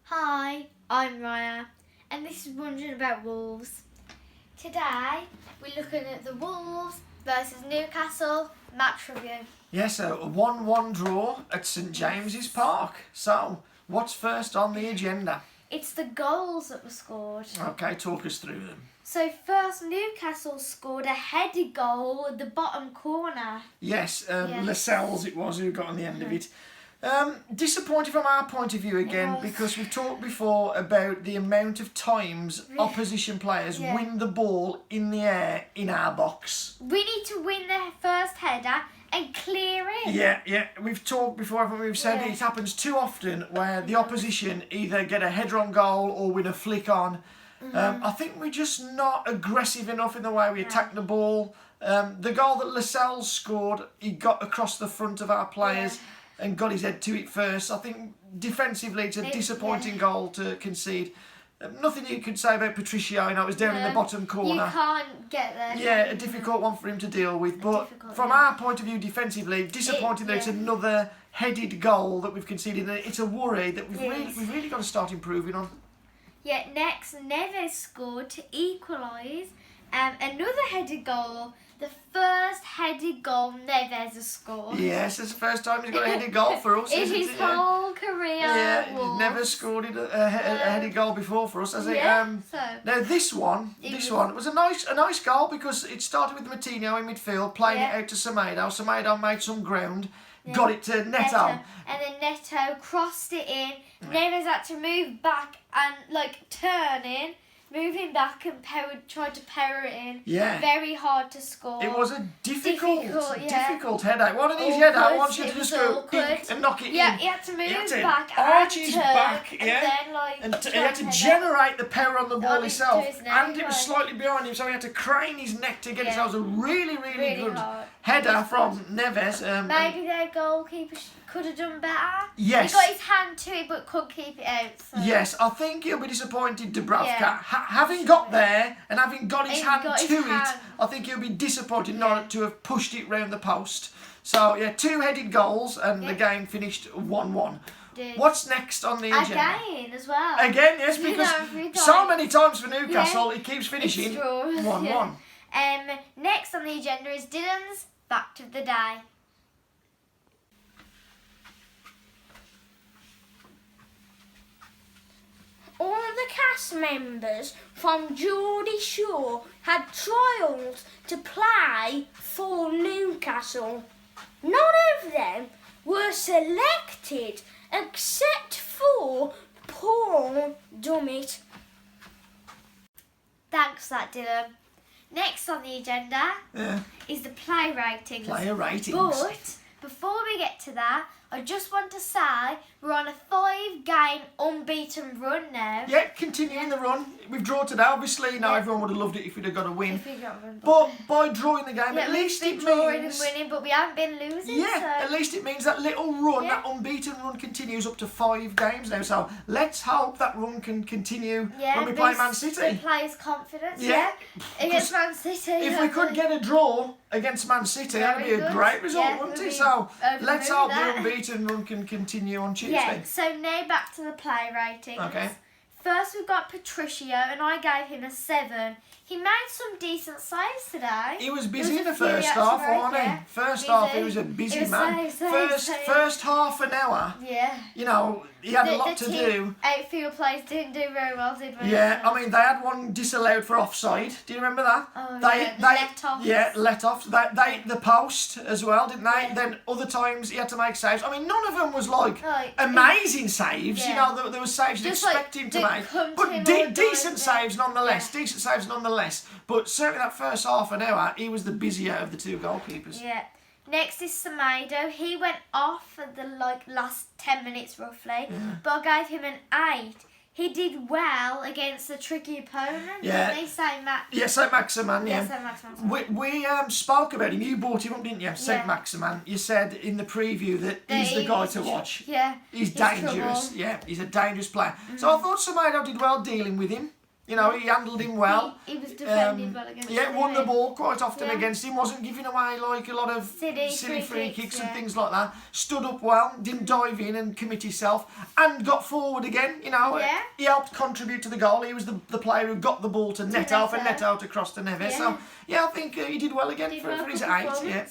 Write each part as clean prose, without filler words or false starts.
Hi, I'm Raya, and this is Wondering About Wolves. Today, we're looking at the Wolves versus Newcastle match review. Yes, a 1-1 draw at St James's Park. So, what's first on the agenda? It's the goals that were scored. Okay, talk us through them. So first, Newcastle scored a headed goal at the bottom corner. Yes, Lascelles it was who got on the end of it. Disappointed from our point of view again, because we've talked before about the amount of times opposition players win the ball in the air in our box. We need to win the first header and clear it. Yeah, we've talked before, haven't we? We've said it happens too often where the opposition either get a header on goal or win a flick on. I think we're just not aggressive enough in the way we attack the ball. The goal that Lascelles scored, he got across the front of our players and got his head to it first. I think defensively it's a disappointing goal to concede. Nothing you could say about Patricio, it was down in the bottom corner. You can't get there. Yeah, a difficult one for him to deal with. But from our point of view defensively, disappointing that it's another headed goal that we've conceded. It's a worry that we've really got to start improving on. Yeah, next, Neves scored to equalise another headed goal. The first headed goal Neves has scored. Yes, it's the first time he's got a headed goal for us. In his whole career. Yeah, he's never scored a headed goal before for us, has he? Now this one was a nice goal because it started with Martino in midfield, playing it out to Semedo. Semedo made some ground, got it to Neto. And then Neto crossed it in. Neves had to move back and turn in. Moving back and tried to power it in. Yeah. Very hard to score. It was a difficult header. One of these header wants you to just go and knock it in. Yeah, he had to move back arch and his turn, back, and then he had to generate the power on the ball himself. Neck, and it was slightly behind him, so he had to crane his neck to get it. So it was a really good hard header from Neves. Maybe their goalkeeper could have done better. Yes. He got his hand to it but couldn't keep it out. So. Yes, I think he'll be disappointed, Dubravka. Having got there and having got his hand to it, I think he'll be disappointed not to have pushed it round the post. So, two headed goals and the game finished 1-1. What's next on the agenda? Again as well. Again, yes, because so many times for Newcastle, it keeps finishing 1-1. Next on the agenda is Dylan's Fact of the Day. All of the cast members from Geordie Shore had trials to play for Newcastle. None of them were selected except for Paul Dummett. Thanks for that, Dylan. Next on the agenda is the play ratings. Player ratings. But before we get to that, I just want to say we're on a 5-game unbeaten run now. Yeah, continuing the run. We've drawn today. Obviously, everyone would have loved it if we'd have got a win. But by drawing the game, at least it means... winning, but we haven't been losing. Yeah, at least it means that little run, that unbeaten run continues up to 5 games now. So let's hope that run can continue when we play Man City. The players' confidence, against Man City. If we could get a draw against Man City, that would be a great result, wouldn't it? So let's hope the unbeaten run can continue on Tuesday. Yeah, so now back to the play ratings. Okay. First we've got Patricio, and I gave him a 7. He made some decent saves today. He was busy in the first half, wasn't he? First half, he was a busy man. First half an hour. Yeah. He had a lot to do. Outfield players didn't do very well, did we? Yeah, I mean, they had one disallowed for offside. Do you remember that? Oh, they let off. Yeah, let off. The post as well, didn't they? Yeah. Then other times he had to make saves. I mean, none of them was amazing saves. Yeah. There were saves you'd expect him to make. But decent saves nonetheless. Yeah. Decent saves nonetheless. But certainly that first half an hour, he was the busier of the two goalkeepers. Yeah. Next is Semedo. He went off for the last 10 minutes roughly, but I gave him an 8. He did well against a tricky opponent, didn't he? Saint Maximin, yeah. Saint Maximin. We spoke about him. You brought him up, didn't you? Saint Maximin. You said in the preview that he's the guy to watch. Yeah. He's dangerous. Trouble. Yeah, he's a dangerous player. So I thought Semedo did well dealing with him. You know, he handled him well. He was defending well against him. Won the ball quite often Yeah. against him. Wasn't giving away like a lot of silly free kicks and yeah. things like that. Stood up well, didn't dive in and commit himself, and got forward again. You know, Yeah. he helped contribute to the goal. He was the player who got the ball to Neto and Neto across to Neves. Yeah. So yeah, I think he did well again for his 8. Yeah.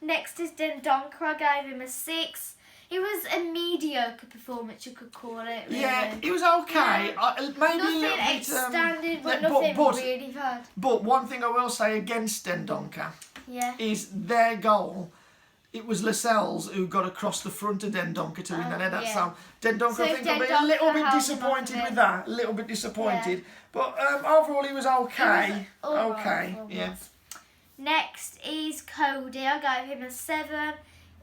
Next is Dendoncker. I gave him a 6. It was a mediocre performance, you could call it. Really. Yeah, he was okay. Maybe Nothing a little bit. outstanding, but yeah, nothing but, really bad. But one thing I will say against Dendoncker Yeah. is their goal. It was Lascelles who got across the front of Dendoncker to win that header. yeah. So Dendoncker, So I think, will be a Dendoncker little bit held him disappointed off a with bit. that. A little bit disappointed. But overall, he was okay. Alright Okay, performance. yeah. Next is Cody. I gave him a 7.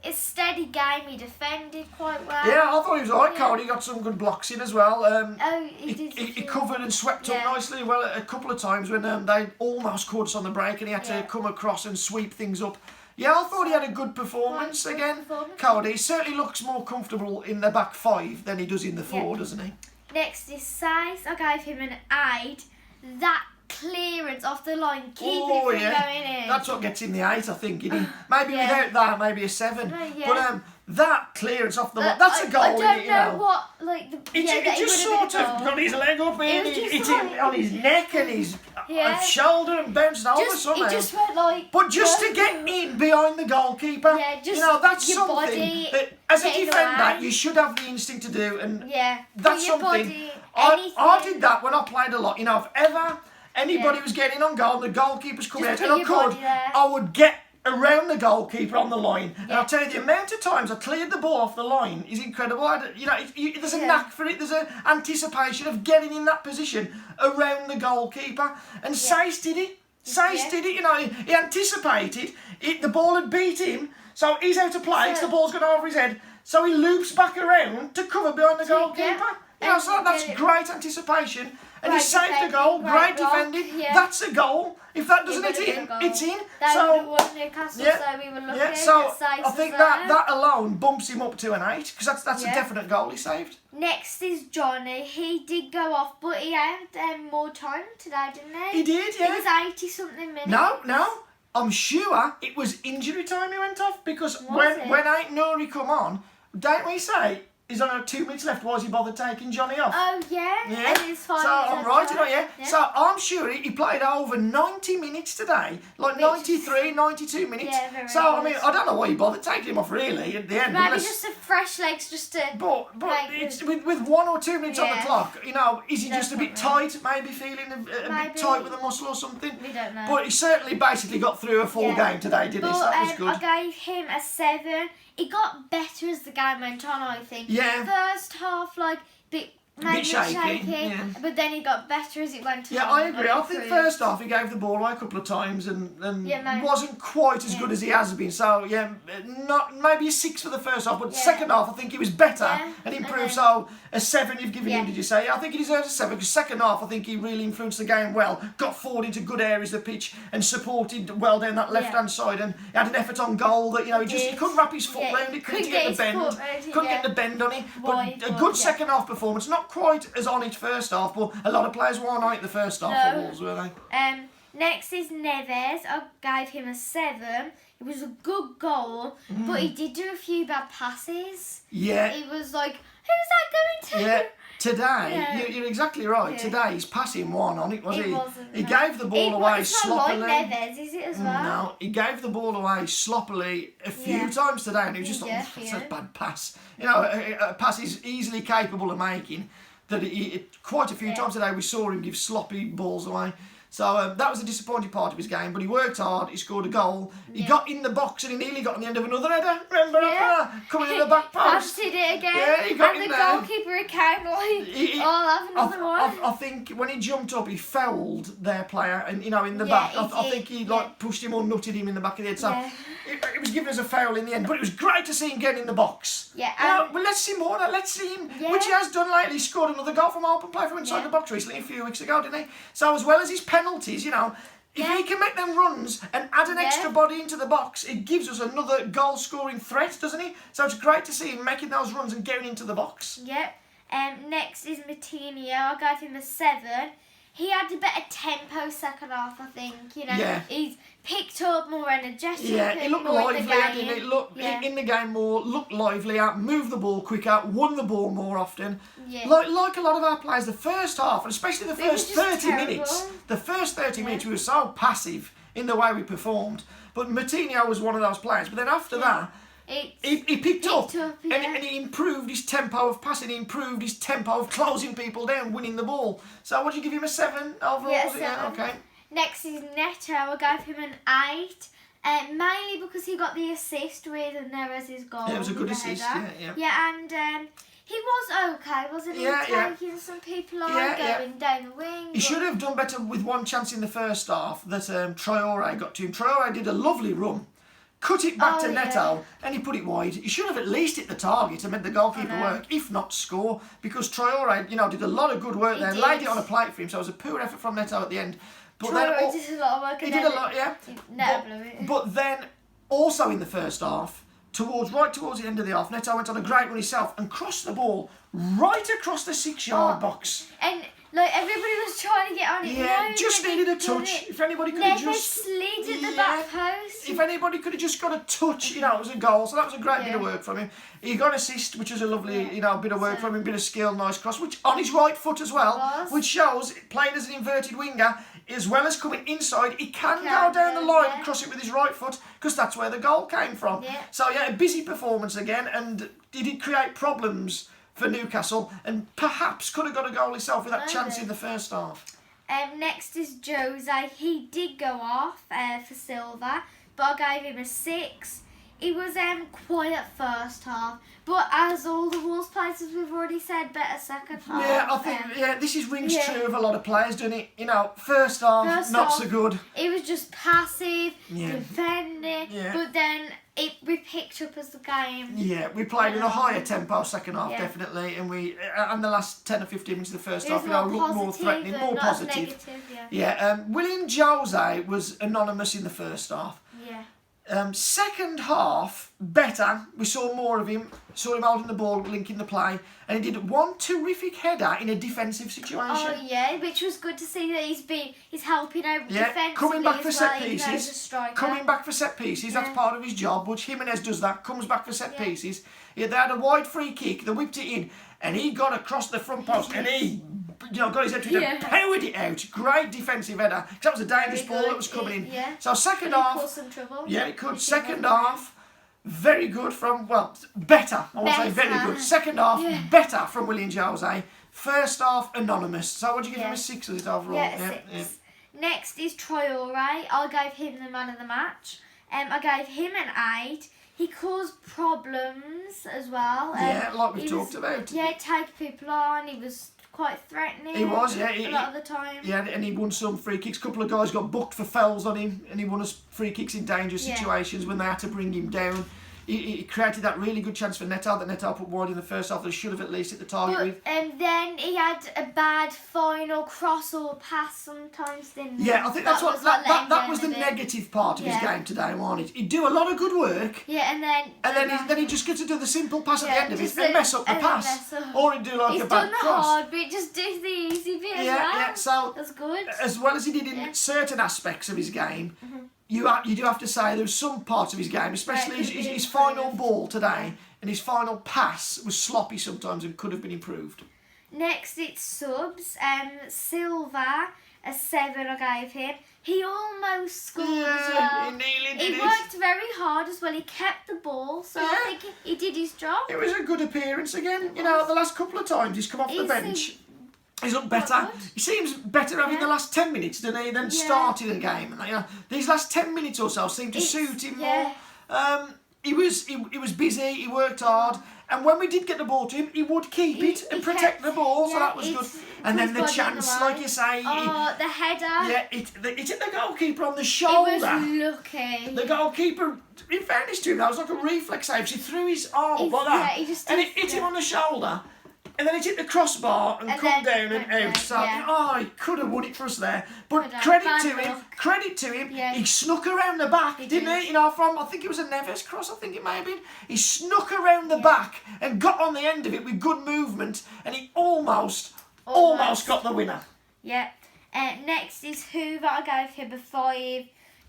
It's steady game. He defended quite well. Yeah, I thought he was alright, Yeah. Cody. Got some good blocks in as well. Oh, he did. He covered and swept up Yeah. nicely well a couple of times when they almost caught us on the break and he had to Yeah. come across and sweep things up. Yeah, I thought he had a good performance Good again. performance. Cody he certainly looks more comfortable in the back 5 than he does in the 4, doesn't he? Next is Size. I gave him an 8. That clearance off the line, keeping it from going in. That's what gets him the 8, I think. Maybe Yeah. without that, maybe a 7. Yeah. But that clearance off the line, that's a goal. I don't isn't it, know what, like, the. He that just it would've sort been a of goal. got his leg up It in, was he just hit like- him on his neck and his Yeah. shoulder and bounced over Just, somehow. it just went like. But just to get in behind the goalkeeper, Yeah, just you know, that's your something body that as a getting defender away. you should have the instinct to do, and Yeah. that's Put your something. body, I anything. did that when I played a lot. You know, if ever anybody Yeah. was getting on goal, the goalkeeper's coming Just out, put and your body there. I would get around the goalkeeper on the line. And Yeah. I'll tell you, the amount of times I cleared the ball off the line is incredible. There's a Yeah. knack for it. There's an anticipation of getting in that position around the goalkeeper. And Sace did it. Sace Yeah. did it. You know, he anticipated it. The ball had beat him, so he's out of place. So- The ball's gone over his head, so he loops back around to cover behind the goalkeeper. Yeah. You know, so And that's get it. great anticipation. And he Great saved the defending, goal. great Great block, defending. yeah. That's a goal. If that doesn't It hit would've been in, a goal. it's in. They So would have won Newcastle, yeah. so we were lucky. yeah, so that Sice I was think there. that alone bumps him up to an 8 because that's a Yeah. definite goal he saved. Next is Johnny. He did go off, but he had more time today, didn't he? He did, It yeah. was 80-something minutes. No. I'm sure it was injury time he went off because Was it? when Ain't Nuri come on, don't we say he's on 2 minutes left? Why has he bothered taking Johnny off? Oh, yeah. Yeah. And it's 5 So minutes I'm left right, time. yeah. So I'm sure he played over 90 minutes today, like Which- 93, 92 minutes. Yeah, very so I good. mean, I don't know why he bothered taking him off really at the end. Maybe unless- just a fresh legs, just to. But Like, it's with 1 or 2 minutes on the Yeah. clock, you know, is he just a bit Definitely. tight? Maybe feeling a bit Maybe. tight with a muscle or something. We don't know. But he certainly basically got through a full Yeah. game today, didn't he? But So that was good. I gave him a 7. It got better as the game went on, I think. Yeah. First half, like, maybe shaky, yeah. but then it got better as it went Yeah, on. I agree. I think first half he gave the ball away a couple of times and Yeah, maybe. wasn't quite as Yeah. good as he has been. So yeah, not maybe a 6 for the first half, but Yeah. second half I think he was better Yeah, and and improved. then- So a 7 you've given Yeah. him, did you say? I think he deserves a 7 because second half I think he really influenced the game well, got forward into good areas of the pitch and supported well down that left hand side and he had an effort on goal that he couldn't wrap his foot Yeah, round it, couldn't couldn't get the his bend, foot round it, couldn't yeah. get the bend on it. But Wide, a but, good yeah. second half performance, not quite as on it first half, but a lot of players weren't on it the first half for No. Wolves, were they? Next is Neves. I gave him a 7. It was a good goal, but he did do a few bad passes. Yeah. It was like, who's that going to? Yeah, today, Yeah. you're exactly right. Yeah. Today, he's passing one on it, was It he? wasn't, He no. gave the ball away It's not sloppily. like Neves, is it as well? No, he gave the ball away sloppily a few Yeah. times today, and he was just Yeah, like, that's yeah. a bad pass. You know, a pass he's easily capable of making. That quite a few times today we saw him give sloppy balls away. So that was a disappointing part of his game, but he worked hard, he scored a goal, he got in the box and he nearly got on the end of another header, remember after that? Coming in the back post. Fancied it again. Yeah, he got and in the there. goalkeeper came like, He- I'll have another one. I think when he jumped up, he fouled their player, and in the Yeah, back. he I did, think he yeah. pushed him or nutted him in the back of the head. So Yeah. it was given as a foul in the end, but it was great to see him get in the box. Yeah, You know, well, let's see more. Let's see him, Yeah. which he has done lately. He scored another goal from open play from inside Yeah. the box recently, a few weeks ago, didn't he? So as well as his penalties, you know. If Yeah. he can make them runs and add an Yeah. extra body into the box, it gives us another goal-scoring threat, doesn't he? So it's great to see him making those runs and getting into the box. Yep. Next is Martinho. I gave him a 7. he had a better tempo second half, I think. You know, Yeah. he's picked up more energetic. Yeah, he looked more in the livelier, game. didn't he? Looked Yeah. in the game more, looked livelier, moved the ball quicker, won the ball more often. Yeah. Like a lot of our players, the first half, and especially the They were first just 30 terrible. minutes. The first 30 minutes, we were so passive in the way we performed. But Moutinho was one of those players. But then after that, he picked up, yeah. and he improved his tempo of passing, he improved his tempo of closing people down, winning the ball. So would you give him a 7 overall? Yeah, Was it? 7. Okay. Next is Neto. I gave him an 8. Mainly because he got the assist with Neves' goal. Yeah, it was a with good the assist. header. Yeah. And he was okay, wasn't he? Yeah, Taking some people on, Yeah, going down the wing. He should have done better with one chance in the first half that Traore got to him. Traore did a lovely run, cut it back to Neto, and he put it wide. He should have at least hit the target and made the goalkeeper work, if not score, because Traore, did a lot of good work there, laid it on a plate for him, so it was a poor effort from Neto at the end. But Traore did a lot of work. He did a lot, yeah. Neto blew it. But then, also in the first half, right towards the end of the half, Neto went on a great run himself and crossed the ball right across the 6-yard box. And everybody was trying to get on it. Yeah, No, just nobody needed a did touch. it. If anybody could have Neves just slid at the back post. If anybody could have just got a touch, it was a goal. So that was a great bit of work from him. He got an assist, which was a lovely, bit of work from him, bit of skill, nice cross, which on his right foot as well, which shows playing as an inverted winger, as well as coming inside, he can go down the line and cross it with his right foot, because that's where the goal came from. Yeah. So a busy performance again, and he did create problems for Newcastle, and perhaps could have got a goal himself with that chance in the first half. Next is Jose. He did go off for Silva, but I gave him a 6. It was quiet first half, but as all the Wolves players, as we've already said, better second half. Yeah, I think this rings true of a lot of players, doesn't it? First half, not so good. It was just passive, defending, Yeah. but then we picked up as the game. Yeah, we played in a higher tempo second half, definitely, and and the last 10 or 15 minutes of the first half, looked more threatening, more not positive. Negative, William Jose was anonymous in the first half. Yeah. Second half, better. We saw more of him. Saw him holding the ball, linking the play, and he did one terrific header in a defensive situation. Oh yeah, which was good to see that he's helping out defensively coming back for as set well, even though he's a pieces. striker. Coming back for set pieces, that's part of his job. Which Jimenez does that. Comes back for set pieces. Yeah, they had a wide free kick. They whipped it in, and he got across the front post, and he, got his head to it and powered it out. Great defensive header. 'Cause that was a dangerous ball that was coming in. Yeah. So second Could half, cause some trouble. yeah, it could. Second half, very good from better. I won't say very good. Second half, better from William Jose. First half, anonymous. So what do you give him a 6 of it overall? Yeah, 6. Next is Traore. I gave him the man of the match. I gave him an 8. He caused problems as well. Like we've talked about. Yeah, take people on. He was quite threatening. He was, a lot of the time. Yeah, and he won some free kicks. A couple of guys got booked for fouls on him, and he won us free kicks in dangerous situations when they had to bring him down. He created that really good chance for Neto that Neto put wide in the first half that he should have at least hit the target with. And then he had a bad final cross or pass sometimes, didn't he? Yeah, I think that was the negative part of his game today, wasn't it? He'd do a lot of good work. Yeah, and then he just gets to do the simple pass at the end of it and mess up the pass. Mess up. Or he'd do like a bad cross. He's done the hard bit, just do the easy bit as well. Yeah, so that's good. As well as he did in certain aspects of his game, you do have to say there was some parts of his game, especially his final ball today and his final pass was sloppy sometimes and could have been improved. Next it's subs. Silva, a 7 I gave him. He almost scored as well. He nearly did He worked very hard as well. He kept the ball, so I think he did his job. It was a good appearance again. The last couple of times he's come off the bench. He's looked better. He seems better having the last 10 minutes, doesn't he, than starting a game. And, these last 10 minutes or so seem to suit him more. He was busy. He worked hard. And when we did get the ball to him, he would keep it and protect the ball, so that was good. And then the chance, like you say. The header. Yeah, it hit the goalkeeper on the shoulder. He was lucky. The goalkeeper, in fairness to him, that was like a reflex save. He threw his arm up like that. And it hit him on the shoulder. And then it hit the crossbar and come down and out. So, he could have won it for us there. But credit to him. He snuck around the back, didn't he? From, I think it was a Neves cross, I think it may have been. He snuck around the back and got on the end of it with good movement. And he almost got the winner. Yeah. Next is Hoover. I gave him a 5.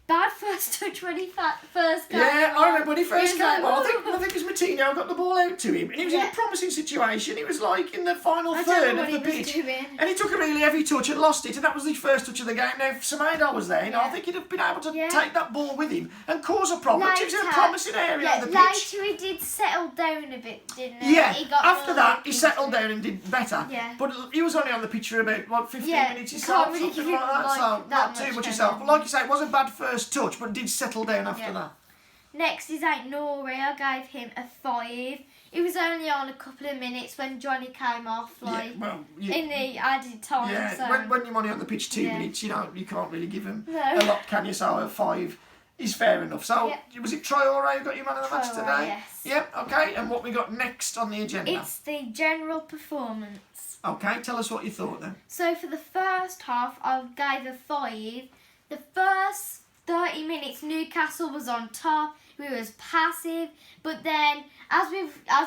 Bad first touch when he first came Yeah, on. I remember when he first was came like, on. I think it was Martino got the ball out to him, and he was in a promising situation. It was like in the final I third don't know of what the he was pitch, doing. and he took a really heavy touch and lost it, and that was his first touch of the game. Now, if Semedo was there, I think he'd have been able to take that ball with him and cause a problem. It was in a promising area of the pitch. Later he did settle down a bit, didn't he? Yeah, He got after more that he into settled it. down and did better. Yeah. But he was only on the pitch for about 15 minutes you himself, can't really something give like him, that. like, So that not too much much credit. himself. But like you say, it was a bad first touch, but did settle down after that. Next is Nori. I gave him a 5. He was only on a couple of minutes when Johnny came off, in the added time. Yeah, So. when you're only on the pitch 2 minutes, you can't really give him No. a lot, can you? So a 5 is fair enough. So was it Traore who got your man of the match today? Yes. Yep. Okay. And what we got next on the agenda? It's the general performance. Okay. Tell us what you thought then. So for the first half, I gave a 5. The first 30 minutes, Newcastle was on top. We was passive, but then, as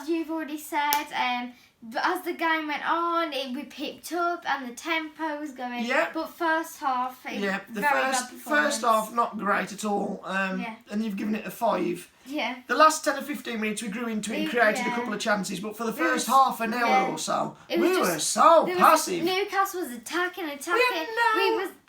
you've already said, as the game went on, we picked up and the tempo was going. Yeah. But first half, The very bad performance. first half not great at all. And you've given it a 5. Yeah. The last 10 or 15 minutes we grew into it and created a couple of chances, but for the first half an hour or so, we were so passive. Newcastle was attacking.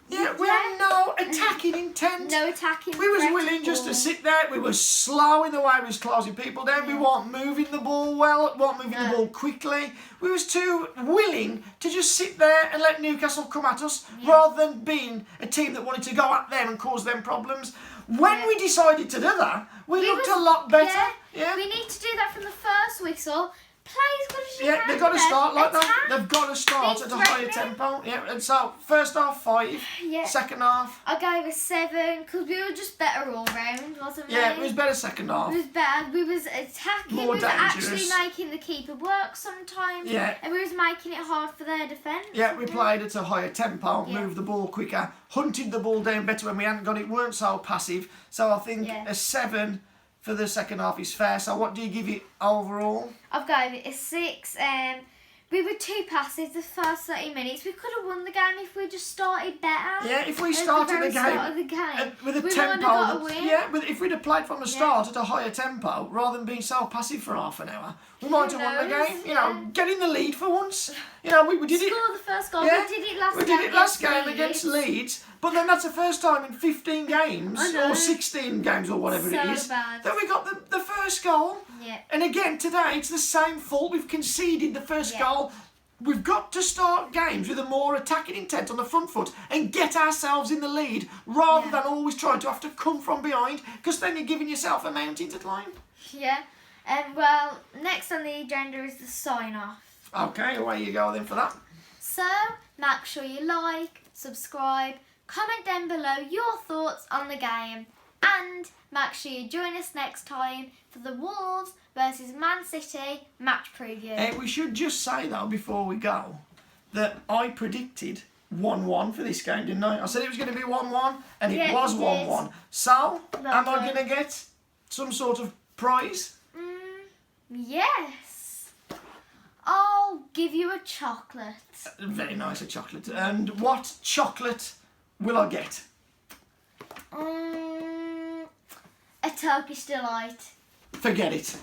We had no attacking intent. No attacking. We was threat willing at just all. to sit there. We were slow in the way we was closing people down. We weren't moving the ball well. We weren't moving the ball quickly. We was too willing to just sit there and let Newcastle come at us rather than being a team that wanted to go at them and cause them problems. When we decided to do that, we looked a lot better. Yeah. We need to do that from the first whistle. Play as good as you can. They've got to start like that. Attack. They've got to start at a higher tempo. Yeah, and so first half 5, second half. I gave a 7 because we were just better all round, wasn't we? Yeah, it was better second half. It was better. We was attacking. More we was dangerous. actually making the keeper work sometimes. Yeah. And we was making it hard for their defence. Yeah, we played at a higher tempo, moved the ball quicker, hunted the ball down better when we hadn't got it, weren't so passive. So I think a 7 for the second half is fair. So what do you give it overall? I've gave it a 6. We were too passive the first 30 minutes. We could have won the game if we just started better. Yeah, if we at started the the very game, start of the game with a we tempo, might have got a win. if we'd have played from the start at a higher tempo rather than being so passive for half an hour, we might have won the knows? game. You know, getting the lead for once. You know, we did it. Score the first goal. Yeah, We did it last we game. did it last game against Leeds, but then that's the first time in 15 games or 16 games or whatever it is bad. that we got the first goal. Yeah. And again today it's the same fault. We've conceded the first goal. We've got to start games with a more attacking intent on the front foot and get ourselves in the lead rather than always trying to have to come from behind, because then you're giving yourself a mountain to climb. Yeah. Well, next on the agenda is the sign-off. Okay, away you go then for that. So, make sure you like, subscribe, comment down below your thoughts on the game, and make sure you join us next time for the Wolves versus Man City match preview. We should just say though before we go that I predicted 1-1 for this game, didn't I? I said it was going to be 1-1 and it was 1-1. So, am I going to get some sort of prize? Yes. I'll give you a chocolate. Very nice, a chocolate. And what chocolate will I get? A Turkish delight. Forget it.